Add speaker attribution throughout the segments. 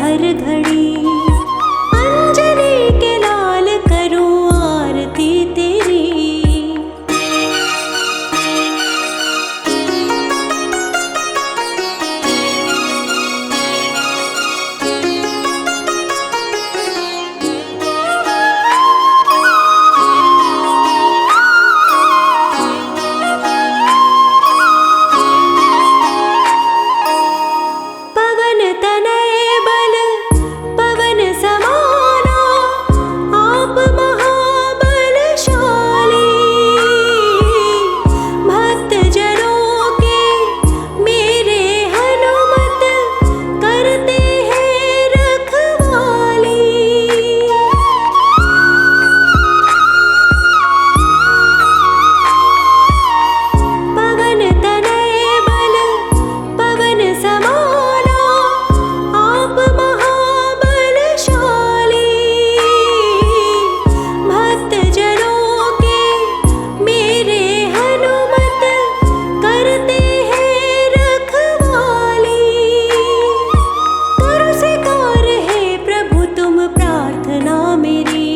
Speaker 1: हर घड़ी। अंजनी के लाल करूं आरती तेरी। पवन तनय बल पवन समाना, आप महाबलशाली। भक्त जनों के मेरे हनुमत करते हैं रखवाली। पवन तनय बल पवन समाना, आप महाबलशाली। भक्त जनों के मेरे हनुमत करते हैं रखवाली। करो स्वीकार है प्रभु तुम प्रार्थना मेरी।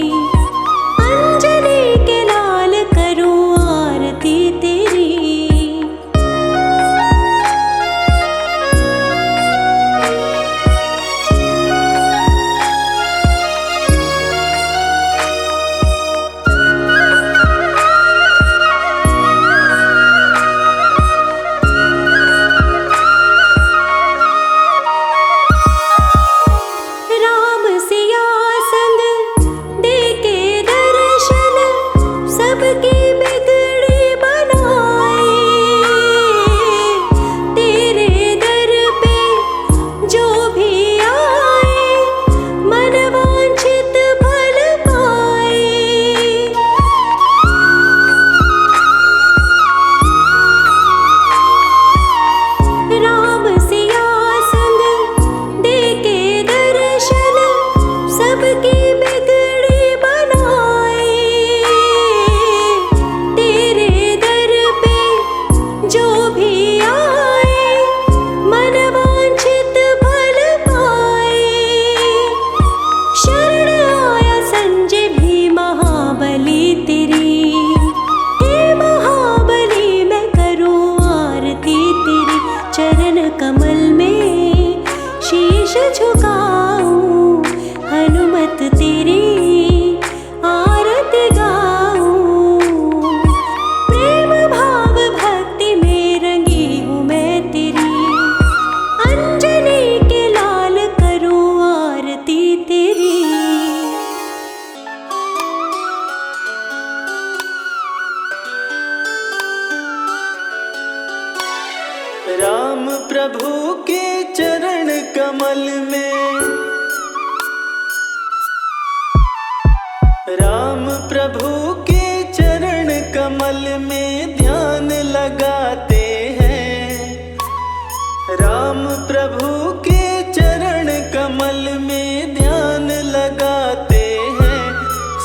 Speaker 1: अंजनी के लाल करूं आरती तेरी। राम सिया संग दे के दर्शन, सबकी बिगड़ी बनाए। तेरे दर पे जो भी आए, मन वांछित फल पाए। राम सिया संग दे के दर्शन, सबकी बिगड़ी बनाए। तेरे दर पे जो भी आए, मन वांछित फल पाए। शरण आया संजय भी महाबली तेरी। हे महाबली मैं करूं आरती तेरी। चरण कमल में शीश झुकाऊं, हनुमत तेरी आरती गाऊं। प्रेम भाव भक्ति में रंगी हूँ मैं तेरी। अंजनी के लाल करूं आरती तेरी।
Speaker 2: राम प्रभु के चरण कमल में, राम प्रभु के चरण कमल में ध्यान लगाते हैं। राम प्रभु के चरण कमल में ध्यान लगाते हैं।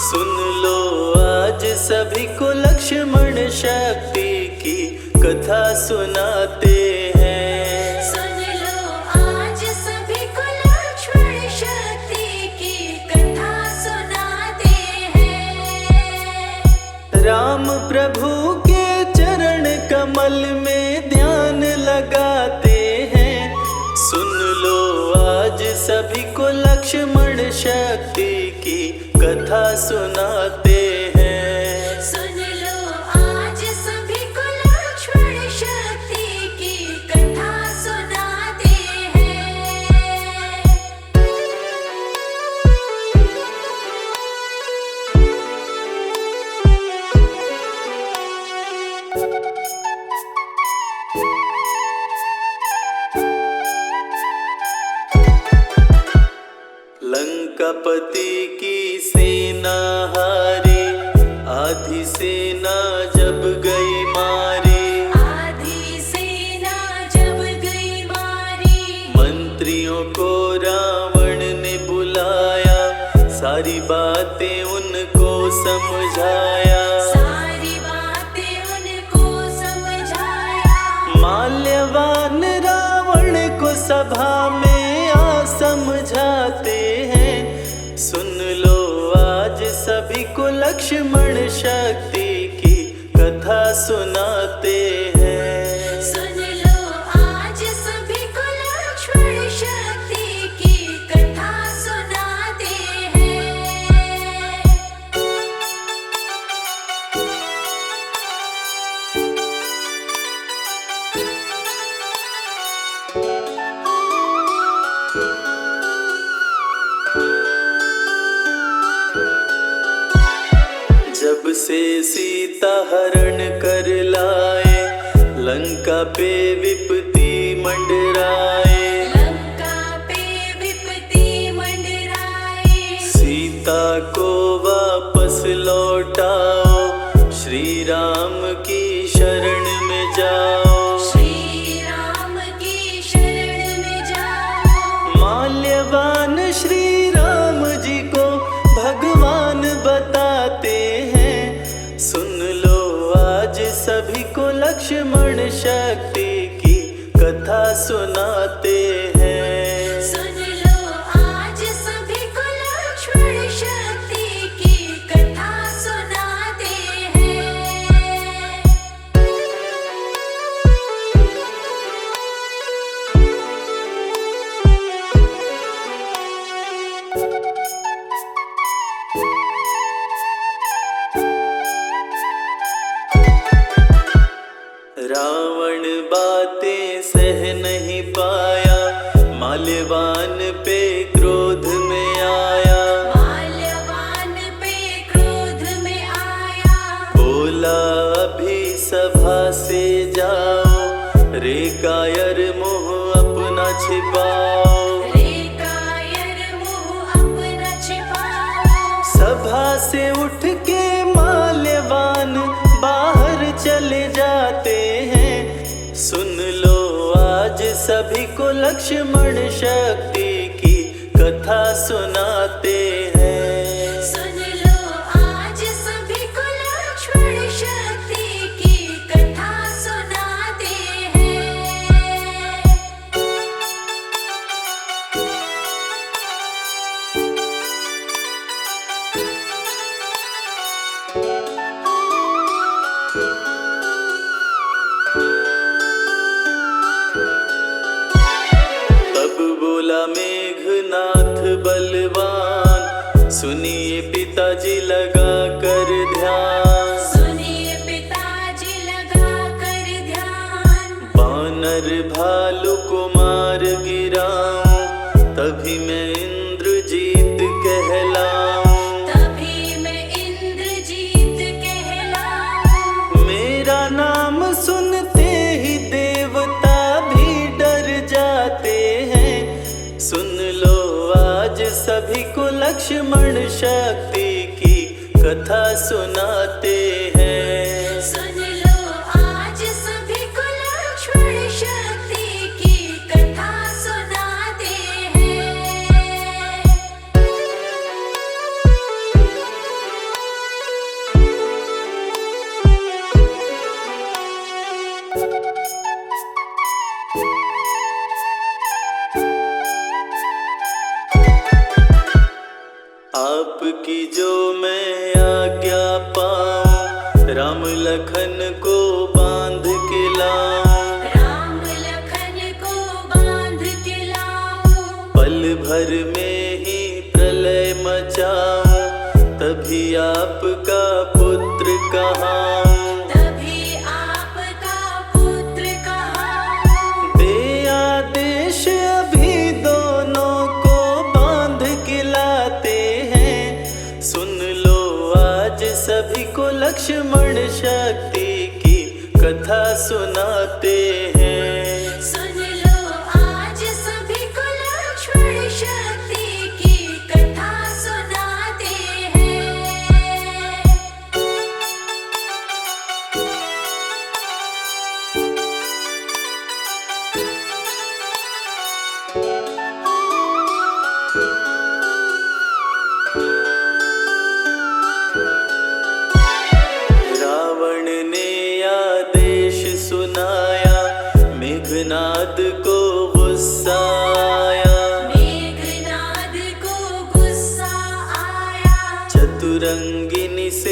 Speaker 2: सुन लो आज सभी को लक्ष्मण शक्ति की कथा सुनाते हैं।
Speaker 1: सुन लो आज सभी को लक्ष्मण शक्ति की कथा सुनाते हैं।
Speaker 2: राम प्रभु के चरण कमल में ध्यान लगाते हैं। सुन लो आज सभी को लक्ष्मण शक्ति की कथा सुनाते हैं।
Speaker 1: सुन लो आज सभी को लक्ष्मण शक्ति की कथा सुनाते हैं।
Speaker 2: लंकापति की सेना हारी, आधी सेना जब गई मारी।
Speaker 1: आधी सेना जब गई मारी,
Speaker 2: मंत्रियों को रावण ने बुलाया, सारी बातें उनको समझाया।
Speaker 1: सारी बातें उनको समझाया।
Speaker 2: माल्यवान रावण को सभा में आ समझाया। लक्ष्मण शक्ति की कथा सुनाते हैं।
Speaker 1: सुन लो आज सभी को लक्ष्मण शक्ति की कथा सुनाते हैं।
Speaker 2: जब से सीता हरण कर लाए, लंका पे विपत्ति मंडराए।
Speaker 1: लंका पे विपत्ति मंडराए।
Speaker 2: सीता को वापस लौटाओ, श्री राम की शरण में जाओ।
Speaker 1: श्री राम की शरण में जाओ।
Speaker 2: माल्यवान श्री राम जी को भगवान बताते हैं। सुन लो आज सभी को लक्ष्मण शक्ति की कथा सुनाते हैं।
Speaker 1: सुन लो आज सभी को लक्ष्मण शक्ति की कथा सुनाते हैं।
Speaker 2: रावण बातें सह नहीं पाया, माल्यवान पे क्रोध में आया।
Speaker 1: माल्यवान पे क्रोध में आया।
Speaker 2: बोला अभी सभा से जाओ, रे कायर मुँह अपना छिपाओ।
Speaker 1: रे कायर मुँह अपना छिपाओ।
Speaker 2: सभा से उठ के माल्यवान बाहर चले जाते हैं। सुन लो आज सभी को लक्ष्मण शक्ति की कथा सुनाते हैं।
Speaker 1: सुन लो आज सभी को लक्ष्मण शक्ति की कथा सुनाते हैं।
Speaker 2: तब बोला मेघनाथ बलवान, सुनिए पिताजी लगा कर ध्यान।
Speaker 1: सुनिए पिताजी लगा कर ध्यान।
Speaker 2: बानर भालू को मार गिराऊं, तभी मैं इंद्रजीत कहलाऊं।
Speaker 1: तभी मैं इंद्रजीत कहलाऊं।
Speaker 2: मेरा नाम सुनते ही देवता भी डर जाते हैं। सुन लो आज सभी को लक्ष्मण शक्ति की कथा सुनाते हैं।
Speaker 1: सुन लो आज सभी को लक्ष्मण शक्ति की कथा सुनाते हैं।
Speaker 2: आपकी जो मैं आज्ञा पाऊं, राम लखन को बांध के लाऊं।
Speaker 1: राम लखन को बांध के लाऊं।
Speaker 2: पल भर में ही प्रलय मचाऊं, तभी आपका पुत्र कहाऊं।
Speaker 1: तभी आपका पुत्र कहाऊं।
Speaker 2: दे आदेश अभी दोनों को बांध के लाते हैं। सुन लो आज सभी को लक्ष्मण शक्ति की कथा सुनाते हैं।
Speaker 1: सुन लो आज सभी को लक्ष्मण शक्ति की कथा सुनाते हैं।
Speaker 2: रावण ने आदेश सुनाया, मेघनाद को गुस्सा आया।
Speaker 1: मेघनाद को गुस्सा आया।
Speaker 2: चतुरंगिनी से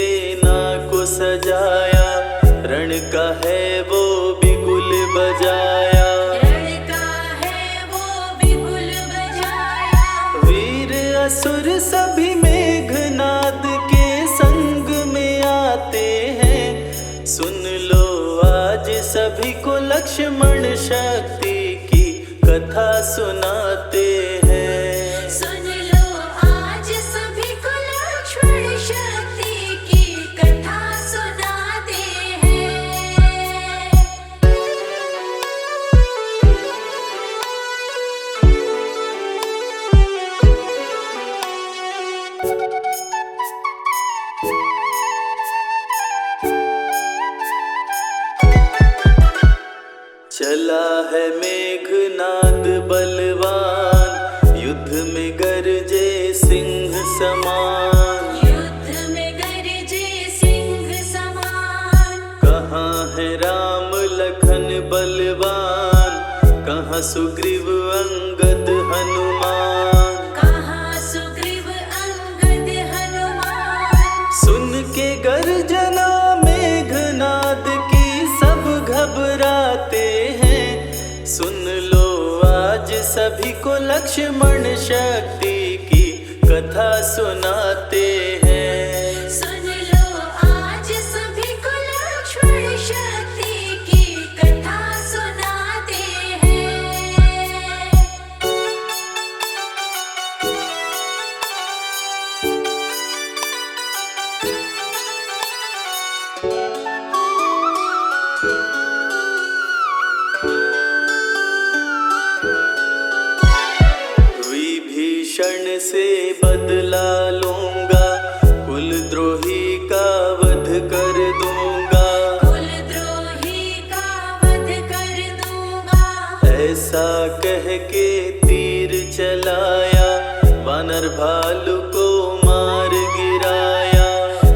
Speaker 2: असुर सभी मेघनाद के संग में आते हैं। सुन लो आज सभी को लक्ष्मण शक्ति की कथा सुनाते हैं।
Speaker 1: सुन लो आज सभी को लक्ष्मण शक्ति की कथा सुनाते हैं।
Speaker 2: चला है मेघनाद बलवान, युद्ध में गरजे सिंह समान।
Speaker 1: युद्ध में गरजे सिंह समान।
Speaker 2: कहाँ है राम लखन बलवान, कहाँ सुग्रीव अंगद हनुमान।
Speaker 1: कहाँ सुग्रीव अंगद हनुमान।
Speaker 2: सुन के गर्जना मेघनाद की सब घबराते हैं। सुन लो आज सभी को लक्ष्मण शक्ति की कथा सुनाते हैं।
Speaker 1: सुन लो आज सभी को लक्ष्मण शक्ति की कथा सुनाते हैं।
Speaker 2: विभीषण से बदला लूंगा, कुलद्रोही का वध कर दूंगा।
Speaker 1: कुलद्रोही का वध कर दूंगा।
Speaker 2: ऐसा कह के तीर चलाया, वानर भालू को मार गिराया।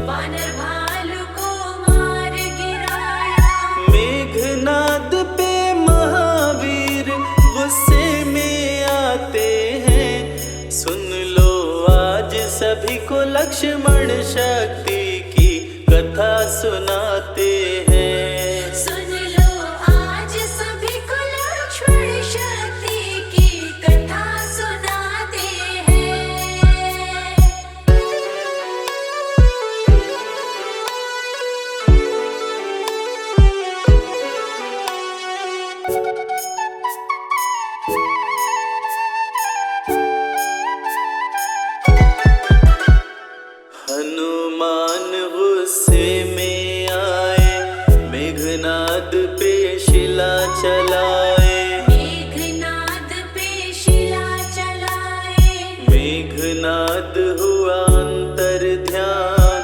Speaker 1: वानर भालू को मार गिराया।
Speaker 2: मेघनाद पे महावीर गुस्से में आते हैं। सुन लो आज सभी को लक्ष्मण शक्ति की कथा सुनाते हैं।
Speaker 1: सुन लो आज सभी को लक्ष्मण शक्ति की कथा सुनाते हैं।
Speaker 2: हनुमान गुस्से में आए, मेघनाद पे शिला चलाए।
Speaker 1: मेघनाद पे शिला चलाए।
Speaker 2: मेघनाद हुआ अंतर ध्यान,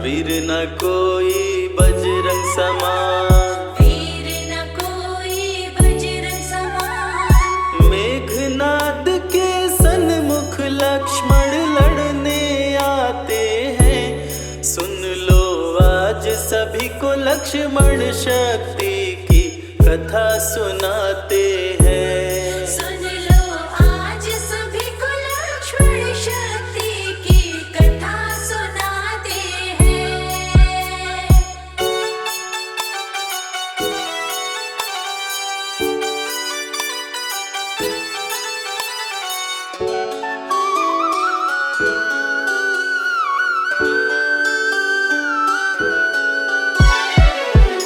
Speaker 2: वीर न कोई बजरंग समान।
Speaker 1: वीर न कोई बजरंग समान।
Speaker 2: मेघनाद के सन्मुख लक्ष्मण लड़ने आते हैं। सुन लो आज सभी को लक्ष्मण शक्ति की कथा सुनाते हैं।
Speaker 1: सुन लो आज सभी को लक्ष्मण शक्ति की कथा सुनाते हैं।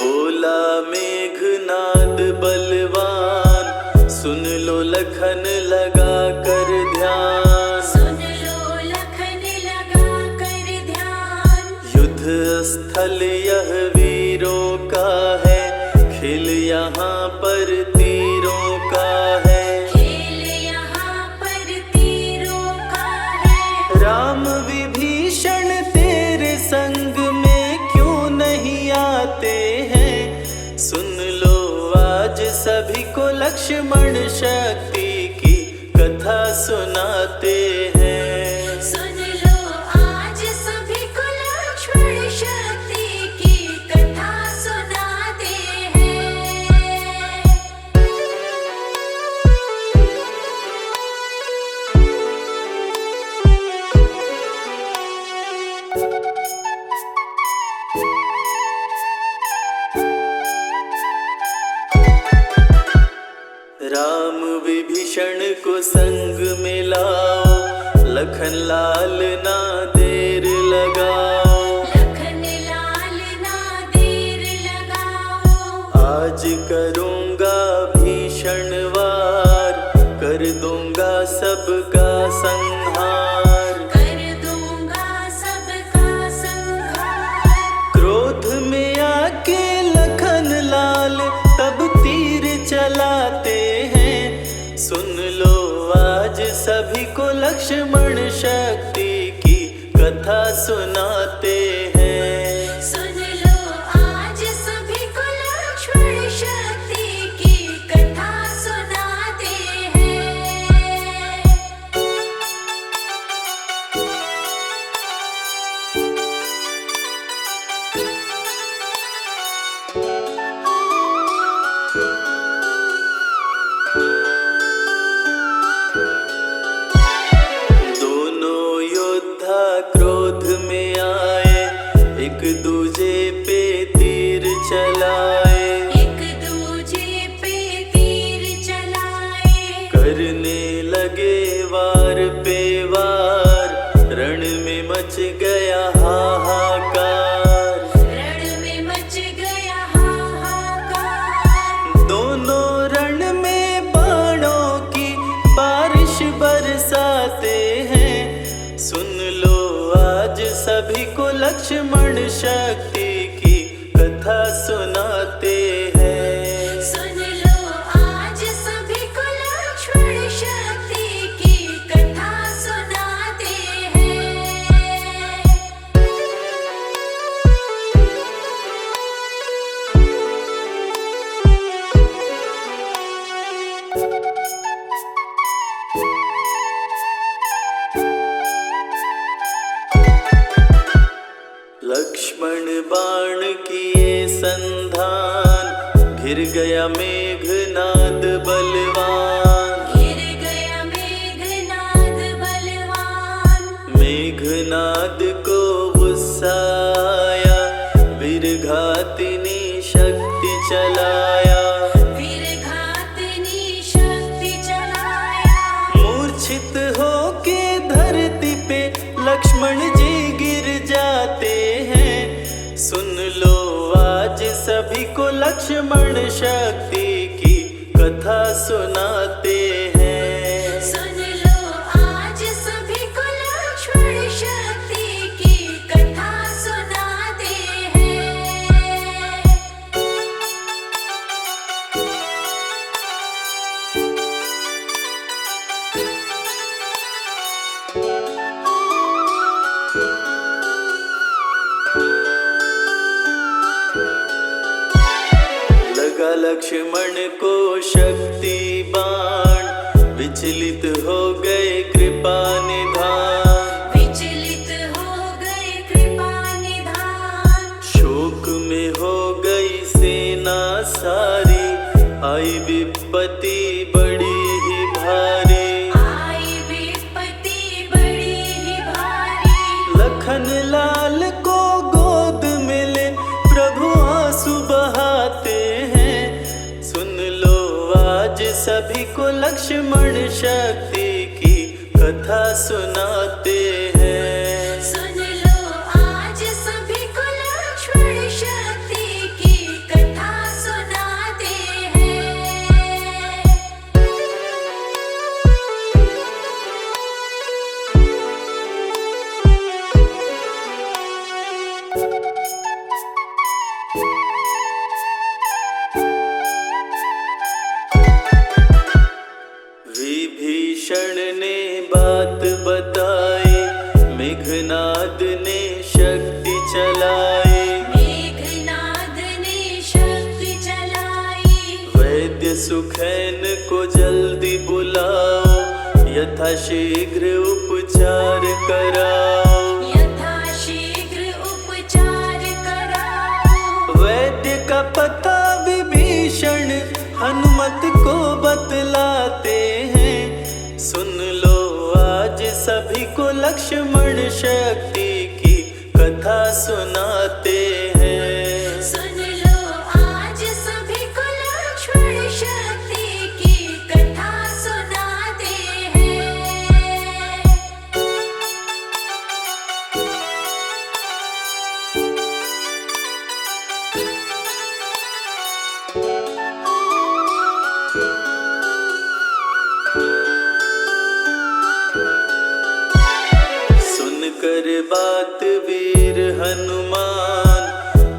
Speaker 2: बोला मेघनाद बलवान, सुन लो लखन लगा कर ध्यान।
Speaker 1: सुन लो लखन लगा कर ध्यान।
Speaker 2: युद्ध स्थल यह वीरों का है, खेल यहाँ पर तीरों का है।
Speaker 1: खेल यहाँ पर तीरों का है।
Speaker 2: राम विभीषण तेरे संग में क्यों नहीं आते हैं। सुन लो आज सभी को लक्ष्मण शक्ति की कथा सुनाते हैं।
Speaker 1: सुन लो आज सभी को लक्ष्मण शक्ति की कथा सुनाते हैं।
Speaker 2: राम विभीषण को संग में लाओ, लखन लाल ना देर लगाओ,
Speaker 1: लखन लाल ना देर लगाओ।
Speaker 2: आज करूँगा भीषण वार, कर दूँगा सबका संहार,
Speaker 1: कर दूंगा सबका संहार।
Speaker 2: क्रोध में आके लखन लाल तब तीर चलाते हैं। सुन लो आज सभी को लक्ष्मण शक्ति की कथा सुनाते हैं।
Speaker 1: सुन लो आज सभी को लक्ष्मण शक्ति की कथा सुनाते हैं।
Speaker 2: दोनों योद्धा क्रोध में आए, एक दूजे पे तीर चलाए,
Speaker 1: एक दूजे पे तीर चलाए।
Speaker 2: करने लगे वार पे वार, रण में मच गया हाहाकार,
Speaker 1: रण में मच गया हाहाकार।
Speaker 2: दोनों रण में बाणों की बारिश बरसाते हैं। सुन लो आज सभी को लक्ष्मण शक्ति की कथा सुनाते हैं।
Speaker 1: सुन लो आज सभी को लक्ष्मण शक्ति की कथा सुनाते हैं।
Speaker 2: लक्ष्मण बाण किए संधान, घिर गया मेघनाद बलवान,
Speaker 1: घिर गया मेघनाद बलवान।
Speaker 2: मेघनाद को गुस्सा आया, वीरघातिनी शक्ति चलाया,
Speaker 1: वीरघातिनी शक्ति चलाया।
Speaker 2: मूर्छित होके धरती पे लक्ष्मण जी गिर जाते हैं। सुन लो आज सभी को लक्ष्मण शक्ति की कथा सुनाते हैं।
Speaker 1: सुन लो आज सभी को लक्ष्मण शक्ति की कथा सुनाते हैं।
Speaker 2: लगा लक्ष्मण को शक्ति बाण, विचलित हो गए कृपा निधान,
Speaker 1: विचलित हो गए कृपा निधान।
Speaker 2: शोक में हो गई सेना सारी, आई विपत्ति बड़ी ही भारी,
Speaker 1: आई विपत्ति बड़ी ही भारी।
Speaker 2: लखन लाल को गोद में ले प्रभु आंसू बहाते हैं। सुन लो आज सभी को लक्ष्मण शक्ति की कथा सुनाते हैं।
Speaker 1: सुन लो आज सभी को लक्ष्मण शक्ति की कथा सुनाते हैं।
Speaker 2: विभीषण ने बात बताई, मेघनाद ने शक्ति चलाई,
Speaker 1: मेघनाद ने शक्ति चलाई।
Speaker 2: वैद्य सुखैन को जल्दी बुलाओ, यथाशीघ्र उपचार कराओ,
Speaker 1: यथाशीघ्र उपचार कराओ।
Speaker 2: वैद्य का पता विभीषण हनुमत को बतलाते हैं। सुन लो आज सभी को लक्ष्मण शक्ति की कथा सुनाते हैं।
Speaker 1: सुन लो आज सभी को लक्ष्मण शक्ति की कथा सुनाते हैं।
Speaker 2: कर बात वीर हनुमान,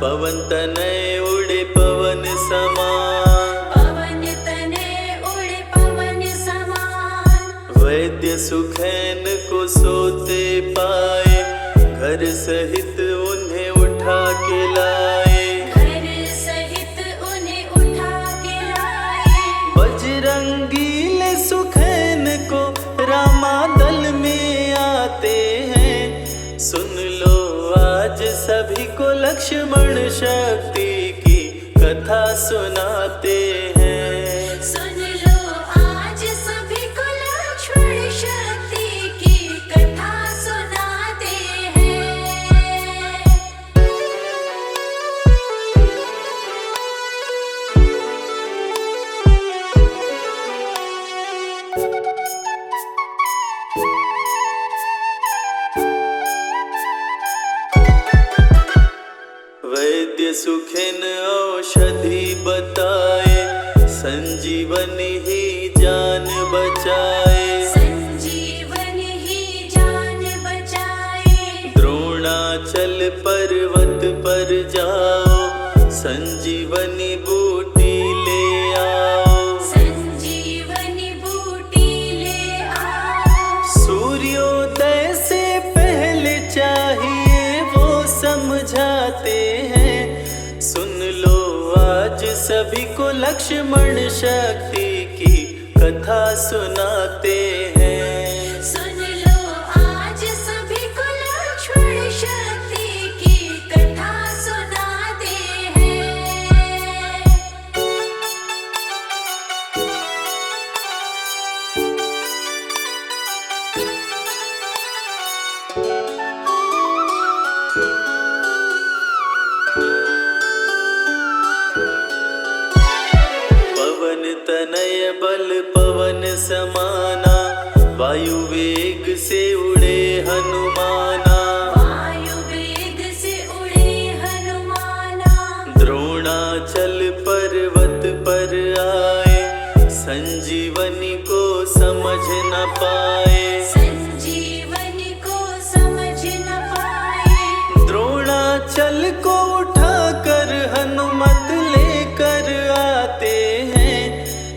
Speaker 2: पवन तनय उड़े पवन समान।
Speaker 1: पवन तनय उड़े पवन समान।
Speaker 2: वैद्य सुखैन को सोते पाए, घर सहित उन्हें उठा के लाए।
Speaker 1: घर सहित उन्हें उठा के लाए।
Speaker 2: बजरंगी ले सुखैन को रामादल में आते हैं। सुन लो आज सभी को लक्ष्मण शक्ति की कथा सुनाते हैं।
Speaker 1: सुन लो आज सभी को लक्ष्मण शक्ति की कथा सुनाते हैं।
Speaker 2: वैद्य सुखिन औषधि बताए, संजीवनी ही जान बचाए।
Speaker 1: संजीवनी ही जान बचाए।
Speaker 2: द्रोणाचल पर्वत पर जाओ, संजीवनी बूटी ले आओ।
Speaker 1: संजीवनी बूटी ले आओ।
Speaker 2: सूर्योदय से पहले चाहिए वो समझाते हैं। सुन लो आज सभी को लक्ष्मण शक्ति की कथा सुनाते हैं।
Speaker 1: सुन लो आज सभी को लक्ष्मण शक्ति की कथा सुनाते हैं।
Speaker 2: पवन तनय बल पवन समाना, वायु वेग से उड़े हनुमाना।
Speaker 1: वायु वेग से उड़े हनुमाना।
Speaker 2: द्रोणाचल पर्वत पर आए, संजीवनी को समझ न पाए।
Speaker 1: संजीवनी को समझ न पाए।
Speaker 2: द्रोणाचल को उठाकर हनुमत लेकर आते हैं।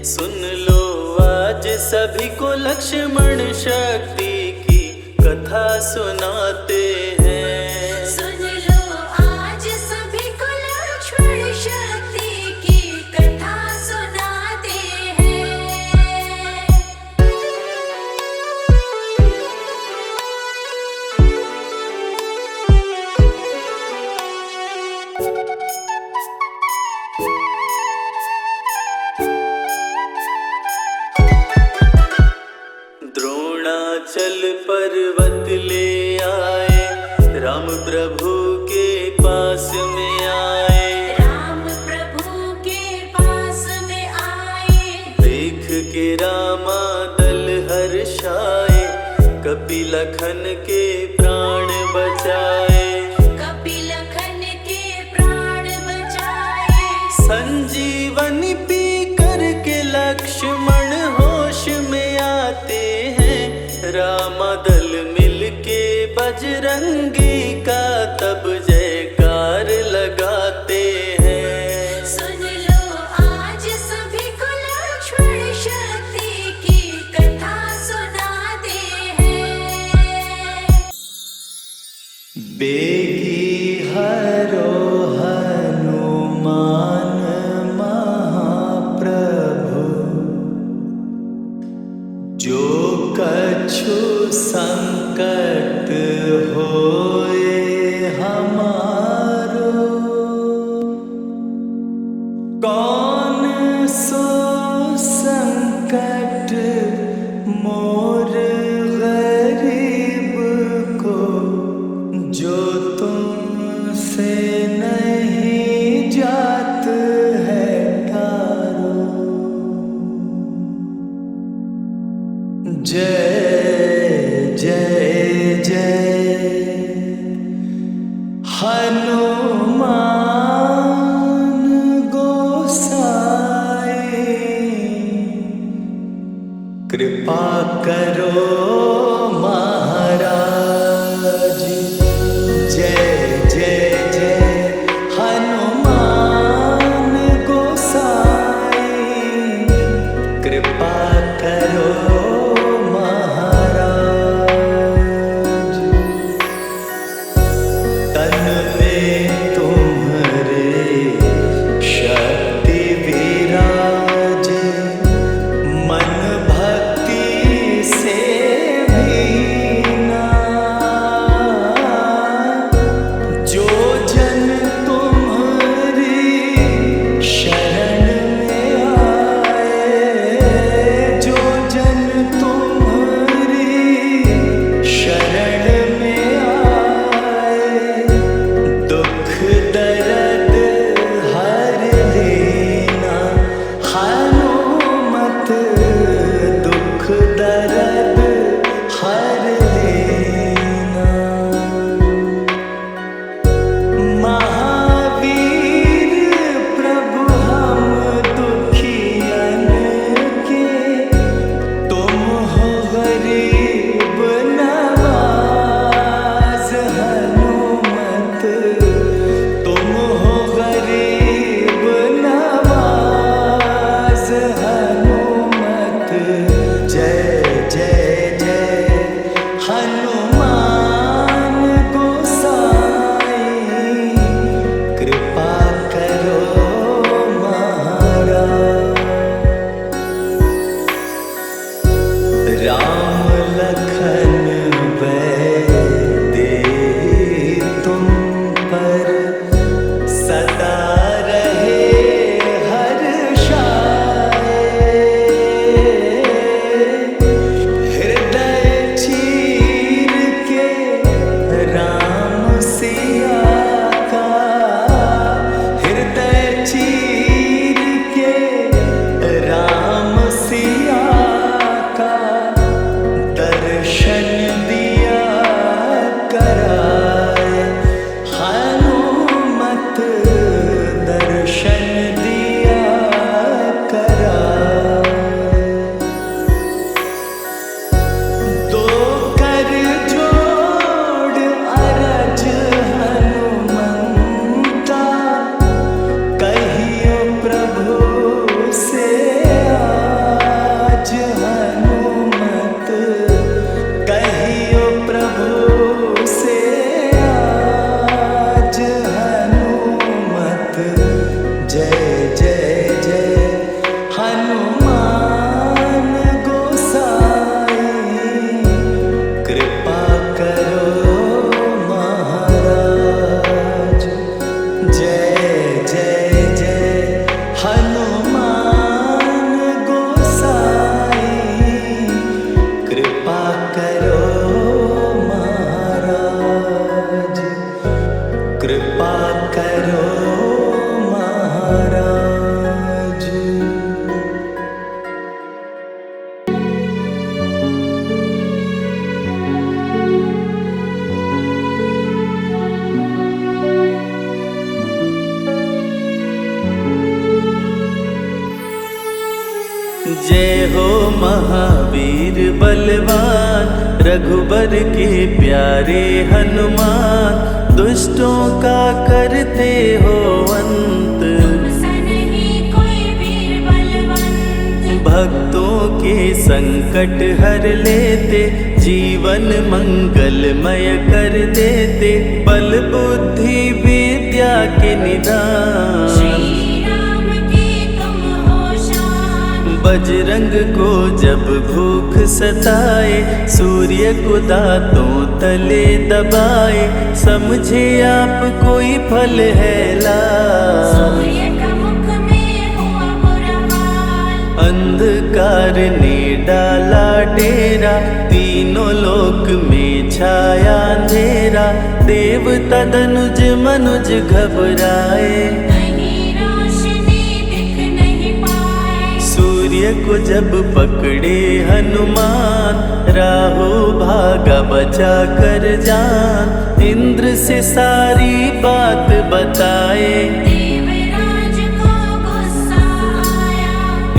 Speaker 2: सुन लो आज सभी को लक्ष्मण शक्ति की कथा सुनाते हैं।
Speaker 1: सुन लो आज सभी को लक्ष्मण शक्ति की कथा सुनाते हैं।
Speaker 2: द्रोणाचल पर्वत ले आए, राम प्रभु के पास में आए।
Speaker 1: राम प्रभु के पास में आए।
Speaker 2: देख के रामादल हर्षाए, कपिलखन के प्राण बचाए।
Speaker 1: कपिलखन के प्राण बचाए।
Speaker 2: संजीवनी पी करके लक्ष्मण होश में आते हैं। रामादल मिलके बजरंगी का तब जयकार लगाते हैं।
Speaker 1: सुन लो आज सभी को लक्ष्मण शक्ति की कथा सुनाते हैं।
Speaker 2: बेगी हरो हनुमान महाप्रभु, जो कछु संकट होए हमारो। कौन सो संकट मोर गरीब को, जो तुमसे नहीं जात है टारो। जय जय जय हनुमान गोसाई, कृपा करो महाराज महावीर बलवान, रघुबर के प्यारे हनुमान, दुष्टों का करते हो अंत,
Speaker 1: तुमसा नहीं कोई वीर बलवंत।
Speaker 2: भक्तों के संकट हर लेते, जीवन मंगलमय कर देते, बल बुद्धि विद्या के निदान,
Speaker 1: श्री राम की तुम हो शान।
Speaker 2: बजरंग को जब भूख सताए, सूर्य को दांतों तले दबाए, समझे आप कोई फल है लाल,
Speaker 1: सूर्य का मुख में हुआ बुरा हाल।
Speaker 2: अंधकार ने डाला डेरा, तीनों लोक में छाया अंधेरा, देवता धनुज मनुज घबराए,
Speaker 1: कहीं रोशनी दिख नहीं पाए।
Speaker 2: सूर्य को जब पकड़े हनुमान, राहु भागा बचा कर जान, इंद्र से सारी बात बताए,
Speaker 1: देवराज को गुस्सा आया।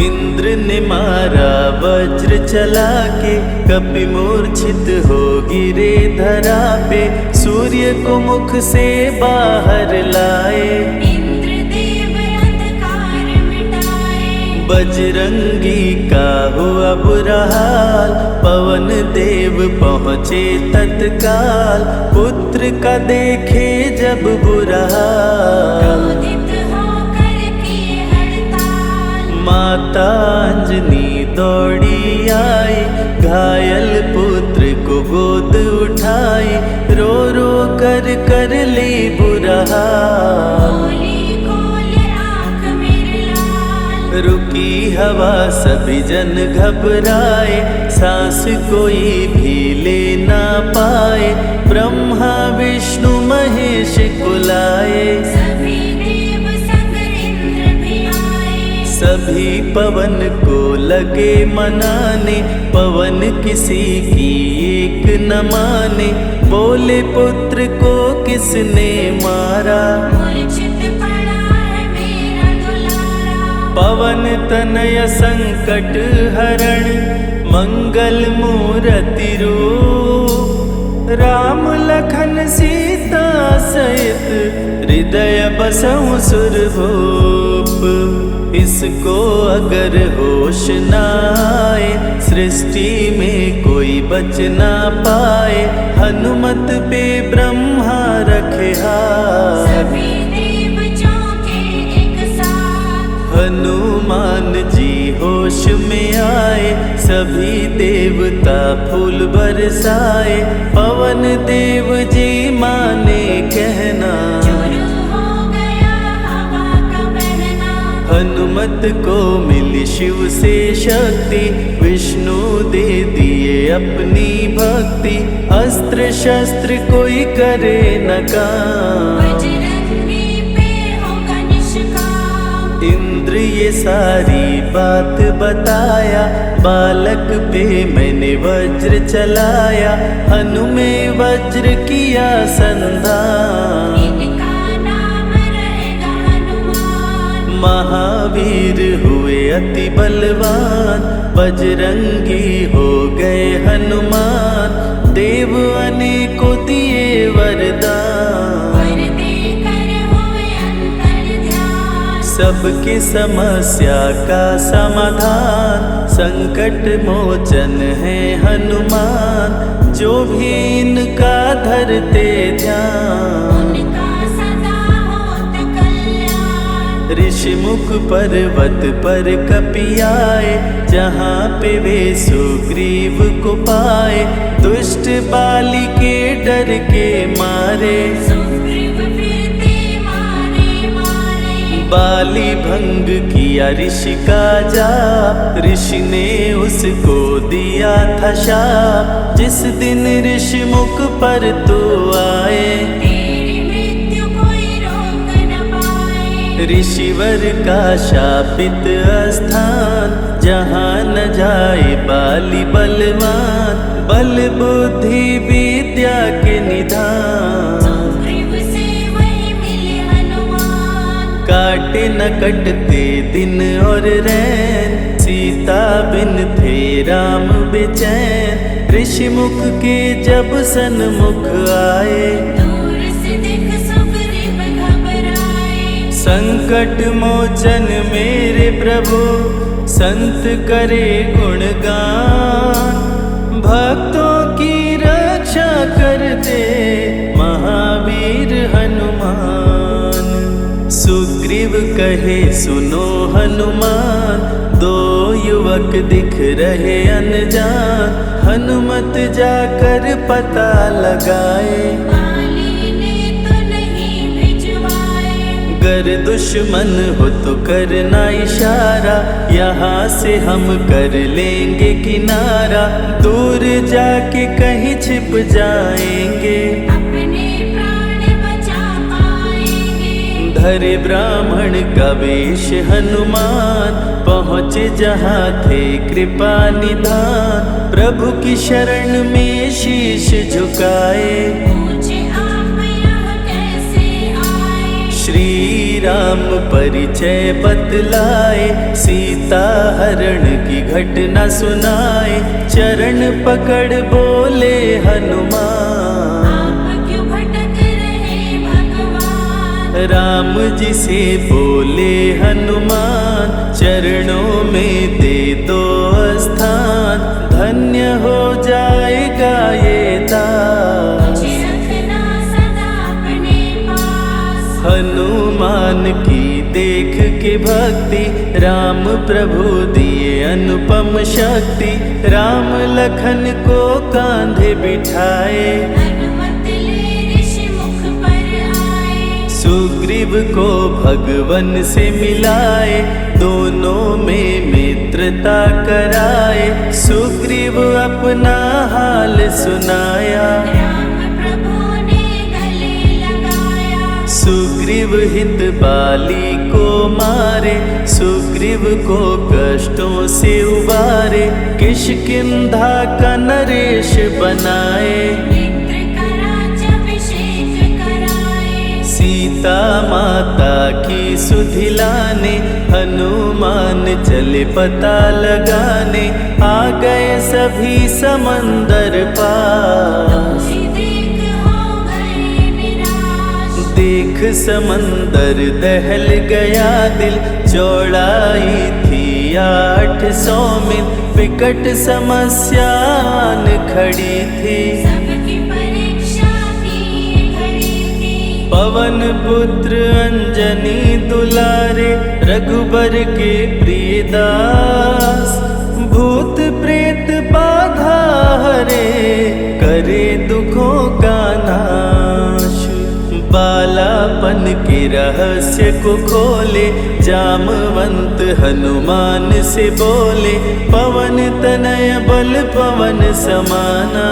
Speaker 2: इंद्र ने मारा वज्र चला के, कपि मूर्छित हो गिरे धरा पे, सूर्य को मुख से बाहर लाए,
Speaker 1: इंद्रदेव अंधकार मिटाए।
Speaker 2: बजरंगी का हुआ बुरा हाल, पवन देव पहुँचे तत्काल, पुत्र का देखे जब बुरा हाल,
Speaker 1: क्रोधित होकर किए हड़ताल।
Speaker 2: माता अंजनी दौड़ी आई, घायल पुत्र को गोद उठाई, रो रो कर ली बुरा हाल,
Speaker 1: बोली खोल आँख मेरे लाल।
Speaker 2: रुकी हवा सभी जन घबराए, सांस कोई भी ले ना पाए, ब्रह्मा विष्णु महेश कुलाए,
Speaker 1: सभी देव संग इंद्र भी आए।
Speaker 2: सभी पवन को लगे मनाने, पवन किसी की एक न माने, बोले पुत्र को किसने मारा,
Speaker 1: मूर्छित पड़ा है मेरा दुलारा।
Speaker 2: पवन तनय संकट हरण, मंगल मूर्ति रूप, राम लखन सीता सहित, हृदय बसहु सुरभूप। इसको अगर होश न आए, सृष्टि में कोई बच ना पाए, हनुमत पे ब्रह्मा रखे हाथ,
Speaker 1: सभी देव चौंके एक साथ।
Speaker 2: हनुमान जी होश में आए, सभी देवता फूल बरसाए, पवन देव जी माने कहना,
Speaker 1: शुरू हो गया हवा का बहना।
Speaker 2: हनुमत को मिली शिव से शक्ति, विष्णु दे दिए अपनी भक्ति, अस्त्र शस्त्र कोई करे न काम,
Speaker 1: बजरंगी पे होगा निष्काम।
Speaker 2: इंद्र ये सारी बात बताया, बालक पे मैंने वज्र चलाया, हनु में वज्र किया संधान,
Speaker 1: इनका नाम रहेगा हनुमान।
Speaker 2: महावीर हुए अति बलवान, बजरंगी हो गए हनुमान, देव अनेकों दिए वरदान,
Speaker 1: वर देकर हुए अंतर्ध्यान।
Speaker 2: सबकी समस्या का समाधान, संकट मोचन है हनुमान, जो भी इनका धरते ध्यान,
Speaker 1: उनका सदा होत कल्याण।
Speaker 2: ऋषिमुख पर्वत पर कपि आए, जहाँ पे वे सुग्रीव को पाए, दुष्ट बाली के डर के मारे,
Speaker 1: सुग्रीव फिरते मारे मारे।
Speaker 2: बाली भंग किया ऋषि का जाप, ऋषि ने उसको दिया था शाप, जिस दिन ऋषि मुख पर तो आए,
Speaker 1: तेरी मृत्यु कोई रोक न पाए।
Speaker 2: ऋषिवर का शापित स्थान, जहाँ न जाए बाली बलवान, बल बुद्धि विद्या के निधान,
Speaker 1: सुग्रीव से वही मिले हनुमान।
Speaker 2: काटे न कटते दिन और रैन, सीता बिन थे राम बेचैन, ऋषि मुख के जब सन्मुख आए।
Speaker 1: दूर से दिख सुग्रीव घबराए।
Speaker 2: संकट मोचन मेरे प्रभु, संत करे गुणगान। भक्तों की रक्षा करते महावीर हनुमान। सुग्रीव कहे सुनो हनुमान, दो युवक दिख रहे अनजान। हनुमत जाकर पता लगाए,
Speaker 1: वाली ने तो नहीं भिजवाए।
Speaker 2: गर दुश्मन हो तो करना इशारा, यहाँ से हम कर लेंगे किनारा। दूर जाके कहीं छिप जाएंगे,
Speaker 1: अपने प्राण बचा पाएंगे।
Speaker 2: धरे ब्राह्मण का वेश हनुमान, पहुँचे जहाँ थे कृपा निधान। प्रभु की शरण में शीश झुकाए,
Speaker 1: पूछे आप यहाँ कैसे आए।
Speaker 2: श्री राम परिचय बतलाए, सीता हरण की घटना सुनाए। चरण पकड़ बोले हनुमान,
Speaker 1: आप क्यों भटक रहे भगवान।
Speaker 2: राम जी से बोले हनुमान, चरणों में दे दो स्थान। धन्य हो जाएगा ये दास,
Speaker 1: मुझे रखना सदा अपने पास।
Speaker 2: हनुमान की देख के भक्ति, राम प्रभु दिए अनुपम शक्ति। राम लखन को कांधे बिठाए,
Speaker 1: हनुमत ले ऋषि मुख पर आए।
Speaker 2: सुग्रीव को भगवन से मिलाए, दोनों में मित्रता कराए। सुग्रीव अपना हाल सुनाया,
Speaker 1: राम प्रभु ने गले लगाया।
Speaker 2: सुग्रीव हित बाली को मारे, सुग्रीव को कष्टों से उबारे। किष्किंधा का नरेश बनाए,
Speaker 1: मित्र का राज्याभिषेक कराए।
Speaker 2: सीता माता की सुधि लाने, हनुमान चले पता लगाने। आ गए सभी समंदर पार,
Speaker 1: तुझे देख हो गए निराश।
Speaker 2: देख समंदर दहल गया दिल। चौड़ाई थी 800 मील, विकट समस्यान खड़ी थी।
Speaker 1: सबकी परीक्षा की घड़ी थी।
Speaker 2: पवन पुत्र अंजनी दुलारे, रघुबर के प्रिय दास। भूत प्रेत बाधा हरे, करे दुखों का नाश। बालापन के रहस्य को खोले, जामवंत हनुमान से बोले। पवन तनय बल पवन समाना,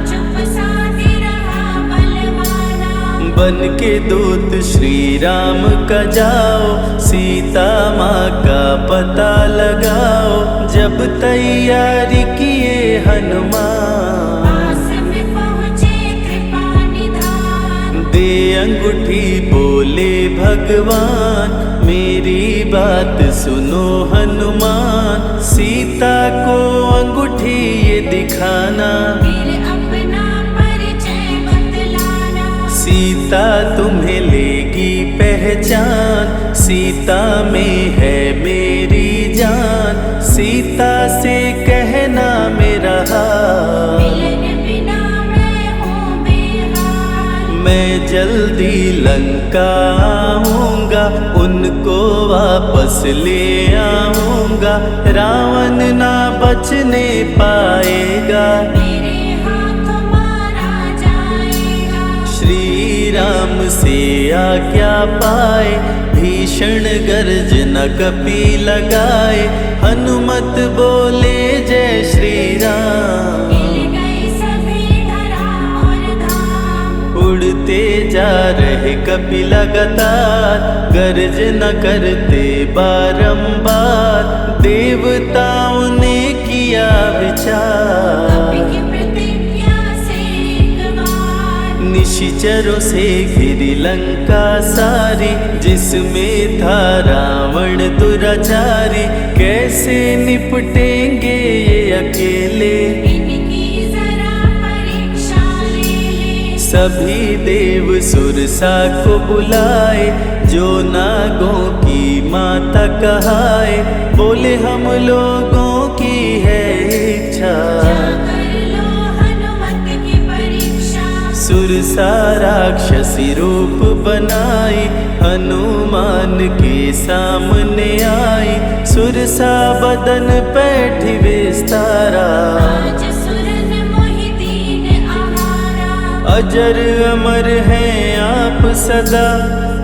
Speaker 1: चुप साधे रहा बलवाना।
Speaker 2: बन के दूत श्री राम का जाओ, सीता माँ का पता लगाओ। जब तैयारी किए हनुमान,
Speaker 1: पास में पहुँचे कृपा निधान।
Speaker 2: दे अंगूठी बोले भगवान, मेरी बात सुनो हनुमान। सीता को अंगूठी ये दिखाना,
Speaker 1: फिर अपना परिचय बतलाना।
Speaker 2: सीता तुम्हें लेगी पहचान। सीता में है मेरी जान, सीता से कहना मेरा हाल।
Speaker 1: मिलन बिना मैं हूँ बेहाल।
Speaker 2: मैं जल्दी लंका आऊँगा, उनको वापस ले आऊँगा। रावण ना बचने पाएगा,
Speaker 1: मेरे हाथों मारा जाएगा।
Speaker 2: श्री राम से आज्ञा पाए, भीषण गर्जना कपि लगाए। हनुमत बोले जय श्री राम,
Speaker 1: मिल गए सभी धरा और धाम।
Speaker 2: उड़ते जा रहे कपि लगातार, गर्जना करते बारंबार। देवताओं ने किया विचार,
Speaker 1: कपि की प्रतिज्ञा से एक बार।
Speaker 2: निशाचरों से घिरी लंका सारी, जिसमें था रावण दुराचारी। कैसे निपटेंगे ये अकेले,
Speaker 1: इनकी जरा परीक्षा ले ले।
Speaker 2: सभी देव सुरसा को बुलाए, जो नागों की माता कहाए। बोले हम लोगों की है इच्छा,
Speaker 1: जाकर लो हनुमत की परीक्षा।
Speaker 2: सुरसा राक्षसी रूप बनाई, हनुमान के सामने आई। सुरसा बदन पैठ विस्तारा,
Speaker 1: आज सुरन मोहि दीन आहारा।
Speaker 2: अजर अमर हैं आप सदा,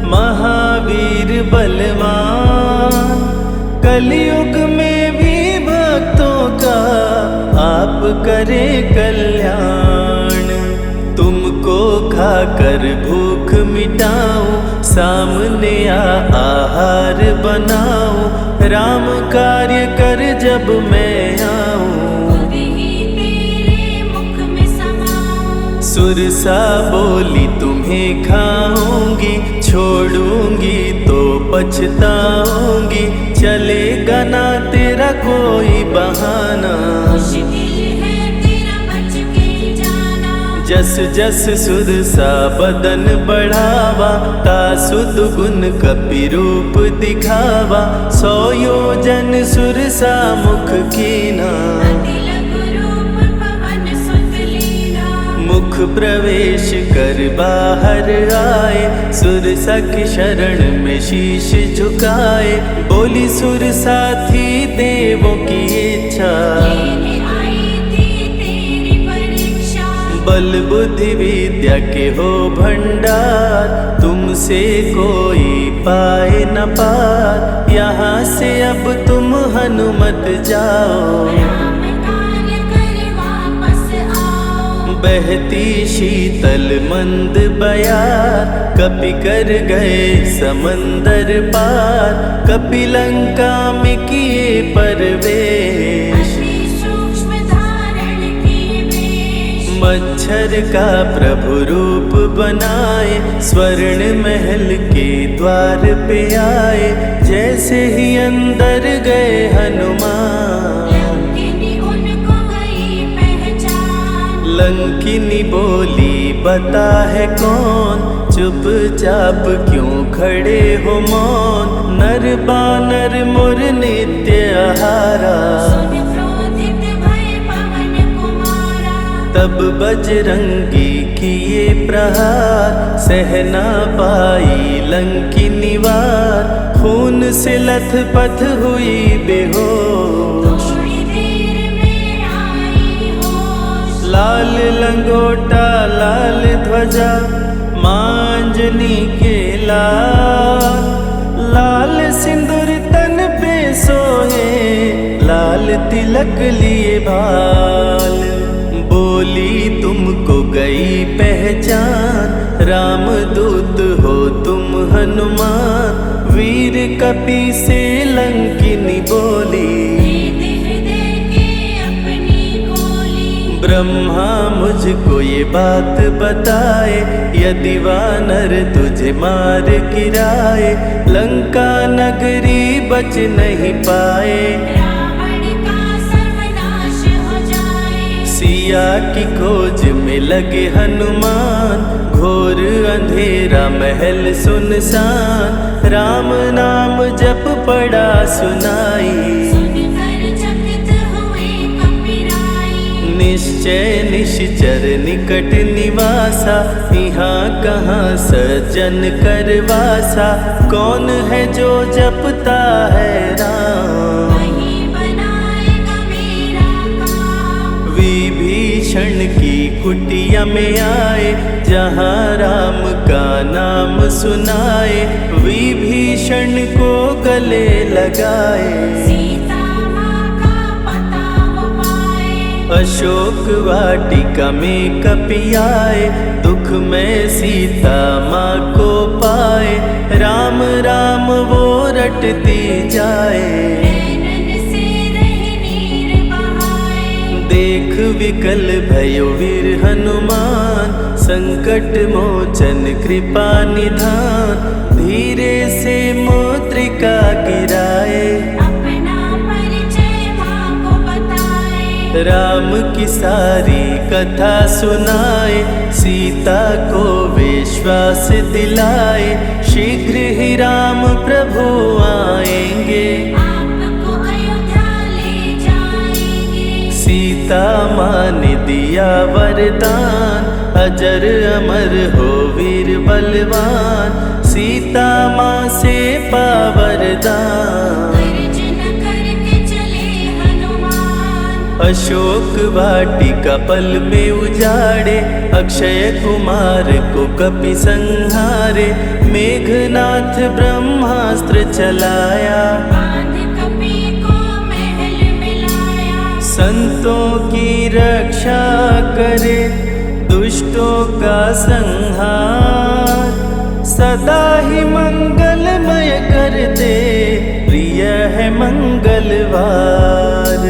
Speaker 2: महावीर बलवान। कलयुग में भी भक्तों का आप करें कल्याण। तुमको खाकर भूख मिटाऊं, सामने आहार बनाऊं। राम कार्य कर जब मैं आऊं,
Speaker 1: खुद ही तेरे मुख में समाऊं।
Speaker 2: सुरसा बोली तुम्हें खाऊंगी, छोड़ूंगी तो पछताऊंगी। चलेगा ना तेरा कोई बहाना,
Speaker 1: मुश्किल है तेरा बच के जाना।
Speaker 2: जस जस सुरसा बदन बढ़ावा, तासुद गुण कपि रूप दिखावा। 100 योजन सुरसा मुख कीना,
Speaker 1: अति लघु रूप पवन सुत लीना।
Speaker 2: मुख प्रवेश कर बाहर आए, सुरसा की शरण में शीश झुकाए। बोली सुरसा थी देवों की इच्छा,
Speaker 1: लेने आई थी तेरी परीक्षा।
Speaker 2: बल बुद्धि विद्या के हो भंडार, तुमसे कोई पाए न पार। यहाँ से अब तुम हनुमत जाओ,
Speaker 1: राम कार्य कर वापस आओ।
Speaker 2: बहती शीतल मंद बयार, कपि कर गए समंदर पार। कपि लंका में किए परवेश,
Speaker 1: अति सूक्ष्म धारण किए वेश।
Speaker 2: मच्छर का प्रभु रूप बनाए, स्वर्ण महल के द्वार पे आए। जैसे ही अंदर गए हनुमान,
Speaker 1: लंकिनी उनको गई पहचान।
Speaker 2: लंकिनी बोली बता है कौन, चुपचाप क्यों खड़े हो मौन। नर बानर मोर नित्य आहारा,
Speaker 1: सुन क्रोधित भय पवन कुमारा।
Speaker 2: तब बजरंगी किए प्रहार, सहना पाई लंकिनी वार। खून से लथपथ हुई बेहोश,
Speaker 1: थोड़ी देर में आई होश।
Speaker 2: लाल लंगोटा लाल ध्वजा, मांजनी के लाल। लाल सिंदूर तन पे सोहे, लाल तिलक लिए बाल। बोली तुमको गई पहचान, रामदूत हो तुम हनुमान। वीर कपि से लंकिनी बोली,
Speaker 1: हृदय के अपनी गोली।
Speaker 2: ब्रह्मा मुझको ये बात बताए, यदि वानर तुझे मार गिराए। लंका नगरी बच नहीं पाए,
Speaker 1: रावण का सर्वनाश हो जाए।
Speaker 2: सिया की खोज में लगे हनुमान, घोर अंधेरा महल सुनसान। राम नाम जप पड़ा सुनाई,
Speaker 1: सुनकर चकित हुए कपिराई।
Speaker 2: निश्चय निश्चर निकट निवासा, यहाँ कहाँ सज्जन करवासा। कौन है जो जपता है राम,
Speaker 1: वही बनाएगा मेरा काम।
Speaker 2: विभीषण की कुटिया में आए, जहाँ राम का नाम सुनाए। विभीषण को गले लगाए,
Speaker 1: सीता माँ का पता वो पाए।
Speaker 2: अशोक वाटिका में कपि आए, दुख में सीता माँ को पाए। राम राम वो रटती जाए,
Speaker 1: नैनन से रह नीर बहाए।
Speaker 2: देख विकल भयो वीर हनुमान, संकट मोचन कृपा निधान, धीरे से मुद्रिका गिराए,
Speaker 1: अपना परिचय माँ को बताए।
Speaker 2: राम की सारी कथा सुनाए, सीता को विश्वास दिलाए, शीघ्र ही राम प्रभु आएंगे,
Speaker 1: आपको अयोध्या ले जाएंगे।
Speaker 2: सीता माँ ने दिया वरदान, अजर अमर हो वीर बलवान, सीता माँ से पा वरदान।
Speaker 1: गर्जन करके चले हनुमान,
Speaker 2: अशोक वाटिका पल में उजाड़े, अक्षय कुमार को कपि संहारे, मेघनाथ ब्रह्मास्त्र चलाया,
Speaker 1: बांध कपि को महल में लाया।
Speaker 2: संतों की रक्षा करे, दुष्टों का संहार, सदा ही मंगलमय कर दे, प्रिय है मंगलवार।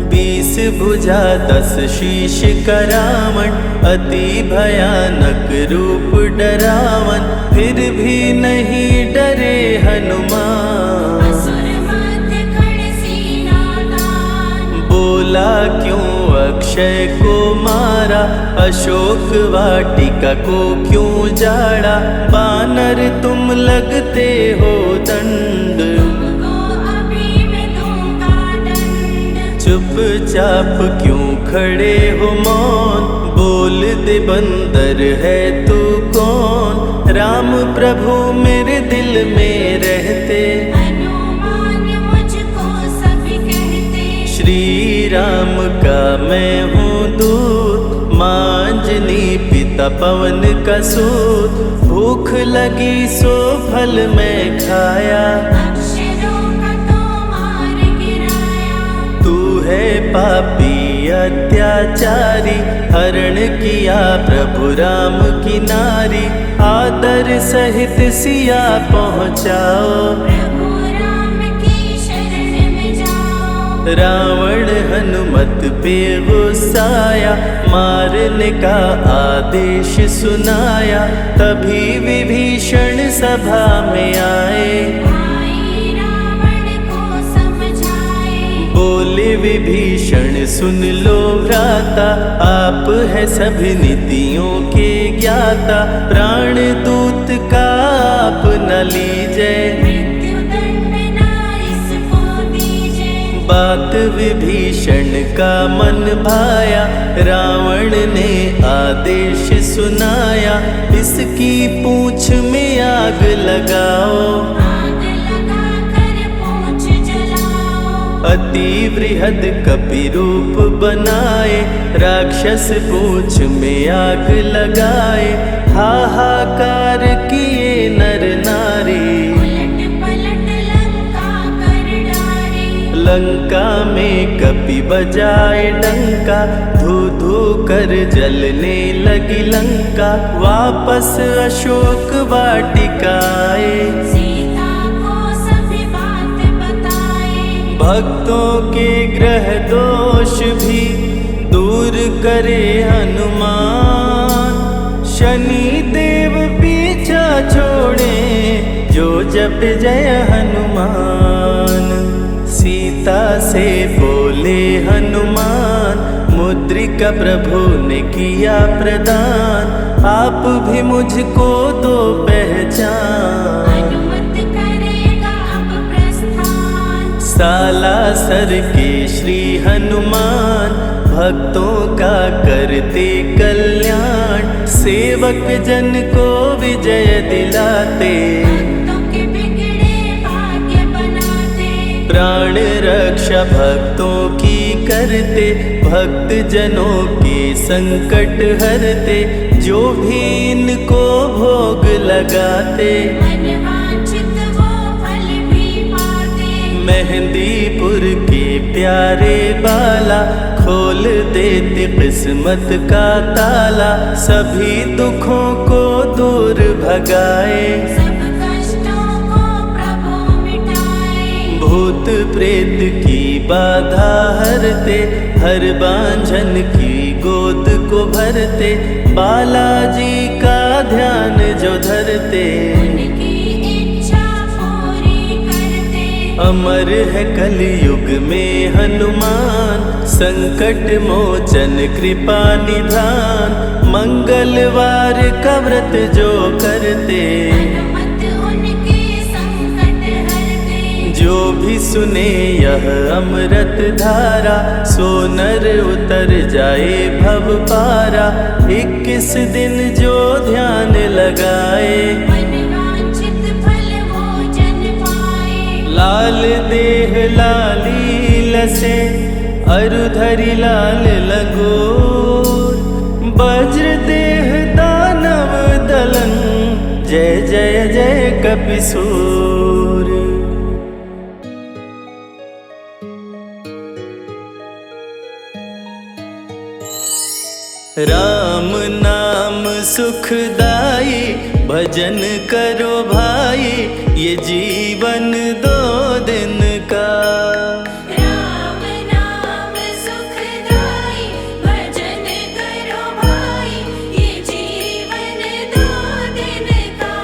Speaker 2: 20 भुजा 10 शीश का रावण, अति भयानक रूप डरावन, फिर भी नहीं डरे हनुमान।
Speaker 1: असुर मध्य खड़ सीना तान,
Speaker 2: बोला क्यों अक्षय को मारा, अशोक वाटिका को क्यों जाड़ा, बानर तुम लगते हो दंड,
Speaker 1: तुमको अभी मैं दूंगा दंड।
Speaker 2: चुपचाप क्यों खड़े हो मौन, बोल दे बंदर है तू कौन, राम प्रभु मेरे दिल में रहते,
Speaker 1: हनुमान मुझको सभी कहते।
Speaker 2: श्री राम का मैं हूँ दूत, माँ अंजनी पिता पवन का सूत, भूख लगी सो फल मैं खाया,
Speaker 1: अक्षरों का तो मार गिराया।
Speaker 2: तू है पापी अत्याचारी, हरण किया प्रभु राम की नारी, आदर सहित सिया पहुँचाओ,
Speaker 1: प्रभु राम की शरण में जाओ।
Speaker 2: रावण हनुमत पे गुस्साया, मारने का आदेश सुनाया, तभी विभीषण सभा में आए,
Speaker 1: भाई रावण को समझाए।
Speaker 2: बोले विभीषण सुन लो भ्राता, आप है सभी नीतियों के ज्ञाता, प्राण दूत का आप न लीजिए,
Speaker 1: मृत्यु दंड ना इसको दीजिए।
Speaker 2: बात विभीषण का मन भाया, रावण ने आदेश सुनाया, इसकी पूंछ में आग लगाओ,
Speaker 1: आग लगा कर पूंछ जलाओ।
Speaker 2: अति बृहद कपि रूप बनाए, राक्षस पूंछ में आग लगाए, हाहाकार किए नर नारी,
Speaker 1: उलट पलट लंका कर डारे।
Speaker 2: लंका में कपि बजाए डंका, धू धू कर जलने लगी लंका, वापस अशोक वाटिका आए,
Speaker 1: सीता को सभी बात बताए।
Speaker 2: भक्तों के ग्रह दोष भी दूर करे हनुमान, शनि देव पीछा छोड़े, जो जप जय हनुमान। सीता से बोले हनुमान, मुद्रिका प्रभु ने किया प्रदान, आप भी मुझको दो पहचान।
Speaker 1: अनुमत करेगा अब प्रस्थान,
Speaker 2: सालासर के श्री हनुमान, भक्तों का करते कल्याण, सेवक जन को विजय दिलाते,
Speaker 1: भक्तों के बिगड़े भाग्य बनाते।
Speaker 2: प्राण रक्षा भक्तों की करते, भक्त जनों के संकट हरते, जो भी इनको भोग लगाते,
Speaker 1: मनवांछित वो फल भी पाते।
Speaker 2: मेहंदीपुर के प्यारे बाला, खोल देते किस्मत का ताला, सभी दुखों को दूर भगाए,
Speaker 1: सब कष्टों को प्रभु मिटाए।
Speaker 2: भूत प्रेत की बाधा हरते, हर बांझन की गोद को भरते, बालाजी का ध्यान जो धरते,
Speaker 1: उनकी इच्छा पूरी करते।
Speaker 2: अमर है कलयुग में हनुमान, संकट मोचन कृपा निधान, मंगलवार का व्रत जो करते,
Speaker 1: हनुमत उनके संकट हरते।
Speaker 2: जो भी सुने यह अमृत धारा, सो नर उतर जाए भव पारा। 21 दिन जो ध्यान लगाए,
Speaker 1: मनवांछित फल वो जन पाए।
Speaker 2: लाल देह लाली लसे, अरुधरि लाल लंगोर, वज्र देह दानव दलन, जय जय जय कपिसूर। राम नाम सुखदाई, भजन करो भाई, ये जीवन 2 दिन का।
Speaker 1: राम नाम सुखदाई, भजन करो भाई, ये जीवन 2 दिन का।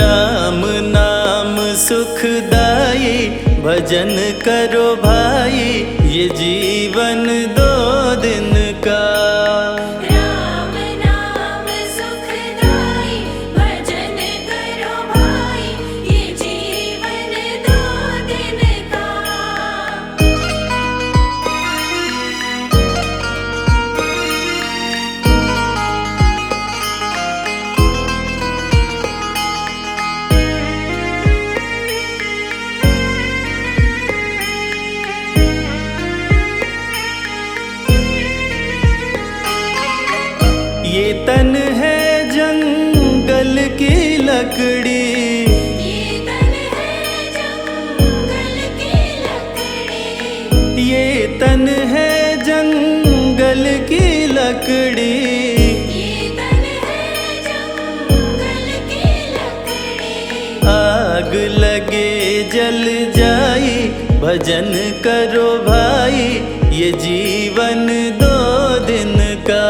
Speaker 2: राम नाम सुखदाई, भजन करो भाई, ये जीवन 2 दिन का।
Speaker 1: राम नाम सुखदाई, भजन करो भाई, ये जीवन 2 दिन का।
Speaker 2: ये तन है जंगल की लकड़ी,
Speaker 1: ये तन है जंगल की लकड़ी।
Speaker 2: ये तन है जंगल की लकड़ी,
Speaker 1: ये तन है जंगल की लकड़ी।
Speaker 2: आग लगे जल जाई, भजन करो भाई, ये जीवन 2 दिन का।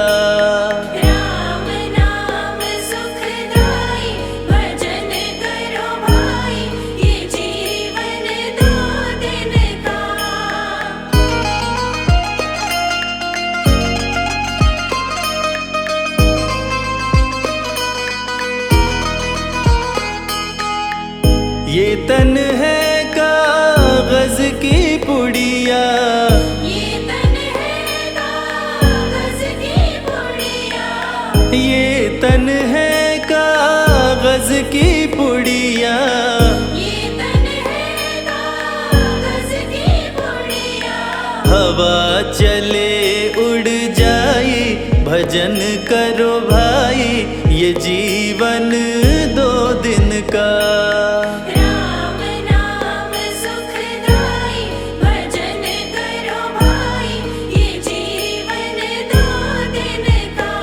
Speaker 1: राम नाम सुखदाई, भजन करो भाई, ये जीवन 2 दिन का।
Speaker 2: ये तन है कागज की पुड़िया,
Speaker 1: ये तन है कागज की पुड़िया।
Speaker 2: ये तन है कागज की पुड़िया,
Speaker 1: ये तन है कागज की पुड़िया।
Speaker 2: हवा चले उड़ जाई, भजन करो भाई, ये जीवन 2 दिन का।
Speaker 1: राम नाम सुखदाई, भजन करो भाई, ये जीवन 2 दिन का।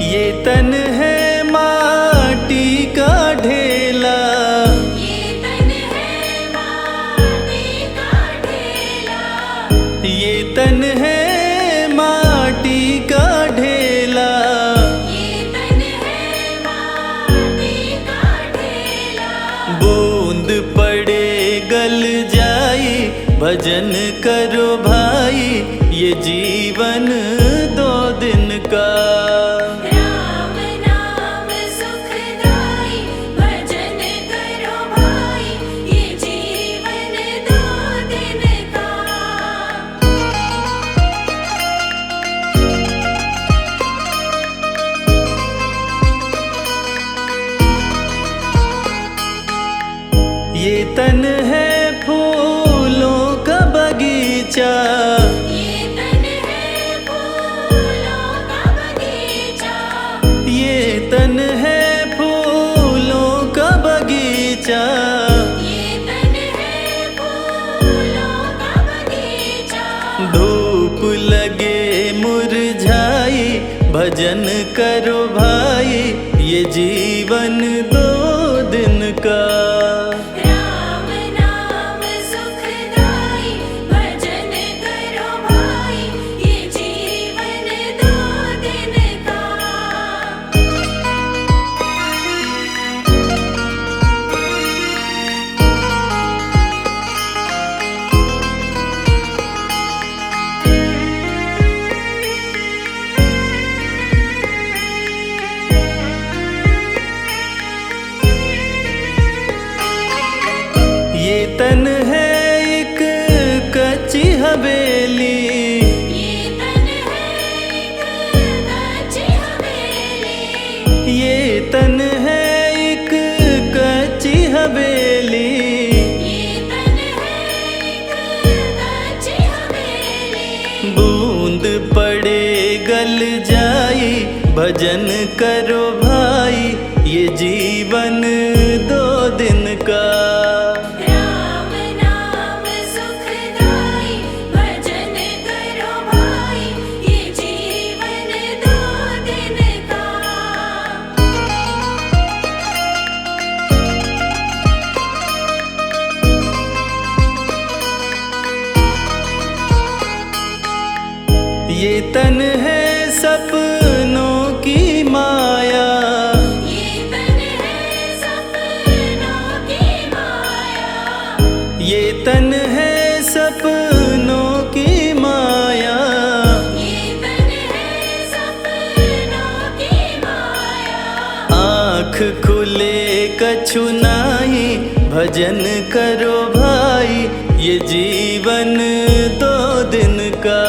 Speaker 2: ये तन है माटी का ढेला,
Speaker 1: ये तन है माटी का ढेला।
Speaker 2: ये तन है माटी का ढेला,
Speaker 1: ये तन है माटी का ढेला।
Speaker 2: बूंद पड़े गल जाई, भजन करो भाई, ये जीवन 2 दिन का।
Speaker 1: राम नाम सुखदाई, भजन करो भाई, ये जीवन 2 दिन का।
Speaker 2: ये तन है फूलों का बगीचा,
Speaker 1: ये तन है फूलों का बगीचा।
Speaker 2: ये तन है धूप लगे मुरझाई, भजन करो भाई, ये जीवन 2 दिन का।
Speaker 1: राम नाम सुखदाई, भजन करो भाई, ये जीवन 2 दिन का।
Speaker 2: ये तन है एक कच्ची हवेली,
Speaker 1: ये तन है एक कच्ची हवेली,
Speaker 2: ये तन है एक कच्ची हवेली।
Speaker 1: ये तन है एक कच्ची हवेली।
Speaker 2: बूंद पड़े गल जाई, भजन करो भाई, ये जीवन 2 दिन का।
Speaker 1: राम नाम सुखदाई, भजन करो भाई, ये जीवन 2 दिन का।
Speaker 2: ये तन है सपनों की माया,
Speaker 1: ये तन है सपनों की माया,
Speaker 2: ये तन है सपनों की माया।
Speaker 1: ये तन है सपनों की माया।
Speaker 2: आँख खुले कछु नाही, भजन करो भाई, ये जीवन 2 दिन का।